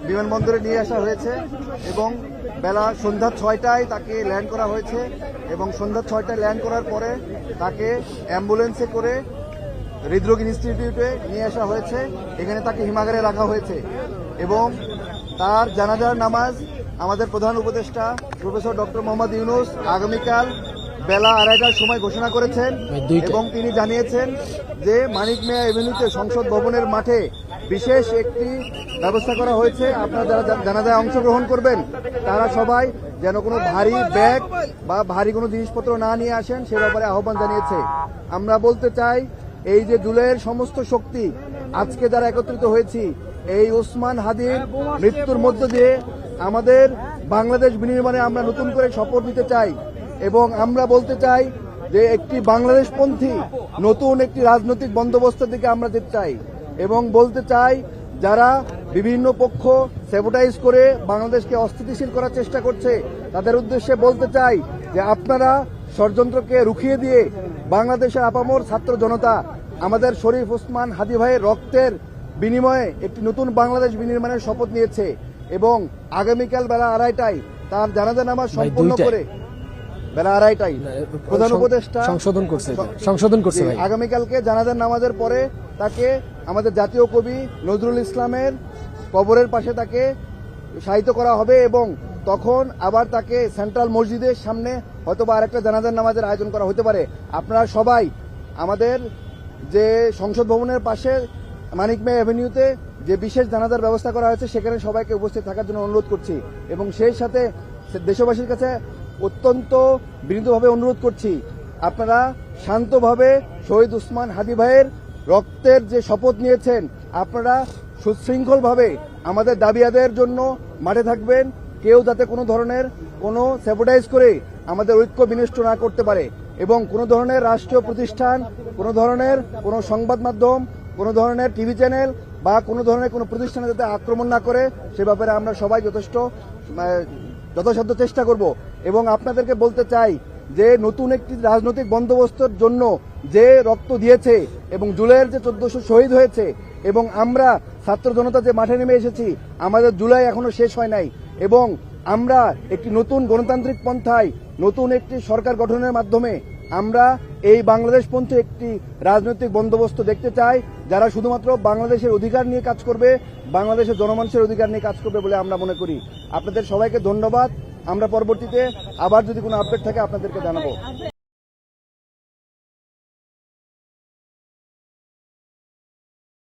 বিমানবন্দরে নিয়ে আসা হয়েছে এবং বেলা সন্ধ্যা 6টায় তাকে ল্যান্ড করা হয়েছে এবং সন্ধ্যা 6টায় ল্যান্ড করার পরে তাকে অ্যাম্বুলেন্সে করে হৃদরোগ ইনস্টিটিউটে নিয়ে আসা হয়েছে। এখানে তাকে হিমাগারে রাখা হয়েছে এবং তার জানাজার নামাজ আমাদের প্রধান উপদেষ্টা প্রফেসর ডক্টর মোহাম্মদ ইউনূস আগামীকাল বেলা 2:30টার সময় ঘোষণা করেছেন এবং তিনি জানিয়েছেন যে মানিক মিয়া এভিনিউতে সংসদ ভবনের মাঠে বিশেষ একটি ব্যবস্থা করা হয়েছে। আপনারা যারা জানাজায় অংশগ্রহণ করবেন তারা সবাই যেন কোনো ভারী ব্যাগ বা ভারী কোনো জিনিসপত্র না নিয়ে আসেন সে ব্যাপারে আহ্বান জানিয়েছে। আমরা বলতে চাই এই যে জুলাইয়ের সমস্ত শক্তি আজকে যারা একত্রিত হয়েছি এই ওসমান হাদির মৃত্যুর মধ্য দিয়ে আমাদের বাংলাদেশ বিনির্মাণে আমরা নতুন করে শপথ নিতে চাই এবং আমরা বলতে চাই যে একটি বাংলাদেশপন্থী নতুন একটি রাজনৈতিক বন্দোবস্তের দিকে আমরা যেতে চাই এবং বলতে চাই যারা বিভিন্ন পক্ষ স্যাবোটাইজ করে বাংলাদেশকে অস্থিতিশীল করার চেষ্টা করছে তাদের উদ্দেশ্যে বলতে চাই যে আপনারা ষড়যন্ত্রকে রুখিয়ে দিয়ে বাংলাদেশের আপামর ছাত্র জনতা আমাদের শরীফ ওসমান হাদি ভাইয়ের রক্তের বিনিময়ে একটি নতুন বাংলাদেশ বিনির্মাণের শপথ নিয়েছে এবং আগামীকাল বেলা 2:30টায় তার জানাজা নামাজ সম্পন্ন করে বেলা 2:30টায় প্রধান উপদেষ্টা সংশোধন করছে আগামীকালকে জানাজার নামাজের পরে তাকে আমাদের জাতীয় কবি নজরুল ইসলামের কবরের পাশে তাকে শায়িত করা হবে এবং তখন আবার তাকে সেন্ট্রাল মসজিদের সামনে হয়তোবা আরেকটা জানাজার নামাজের আয়োজন করা হতে পারে। আপনারা সবাই আমাদের যে সংসদ ভবনের পাশে মানিক মিয়া এভিনিউতে যে বিশেষ জানাজার ব্যবস্থা করা হয়েছে সেখানে সবাইকে উপস্থিত থাকার জন্য অনুরোধ করছি এবং সেই সাথে দেশবাসীর কাছে অত্যন্ত বিনীতভাবে অনুরোধ করছি আপনারা শান্তভাবে শহীদ ওসমান হাদি ভাইয়ের রক্তের যে শপথ নিয়েছেন আপনারা সুশৃঙ্খলভাবে আমাদের দাবি আদায়ের জন্য মাঠে থাকবেন। কেউ যাতে কোনো ধরনের কোনো স্যাবোটাইজ করে আমাদের ঐক্য বিনষ্ট না করতে পারে এবং কোনো ধরনের রাষ্ট্রীয় প্রতিষ্ঠান কোনো ধরনের কোনো সংবাদ মাধ্যম কোনো ধরনের টিভি চ্যানেল বা কোনো ধরনের কোনো প্রতিষ্ঠানে যাতে আক্রমণ না করে সে ব্যাপারে আমরা সবাই যথাসাধ্য চেষ্টা করব এবং আপনাদেরকে বলতে চাই যে নতুন একটি রাজনৈতিক বন্দোবস্তের জন্য যে রক্ত দিয়েছে এবং জুলাইয়ের যে 1400 শহীদ হয়েছে এবং আমরা ছাত্র জনতা যে মাঠে নেমে এসেছি আমাদের জুলাই এখনো শেষ হয় নাই এবং আমরা একটি নতুন গণতান্ত্রিক পন্থায় নতুন একটি সরকার গঠনের মাধ্যমে আমরা এই বাংলাদেশপন্থী একটি রাজনৈতিক বন্দোবস্ত দেখতে চাই যারা শুধুমাত্র বাংলাদেশের অধিকার নিয়ে কাজ করবে বাংলাদেশের জনমানুষের অধিকার নিয়ে কাজ করবে বলে আমরা মনে করি। আপনাদের সবাইকে ধন্যবাদ। আমরা পরবর্তীতে আবার যদি কোনো আপডেট থাকে আপনাদেরকে জানাবো।